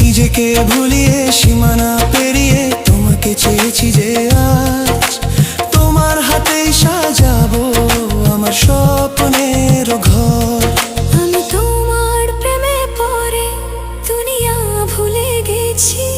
নিজেকে ভুলিয়ে সীমানা পেরিয়ে তোমাকে চেয়েছি যে আজ তোমার হাতেই সাজাবো আমার স্বপ্নের ঘর। আমি তোমার প্রেমে পড়ে দুনিয়া ভুলে গেছি।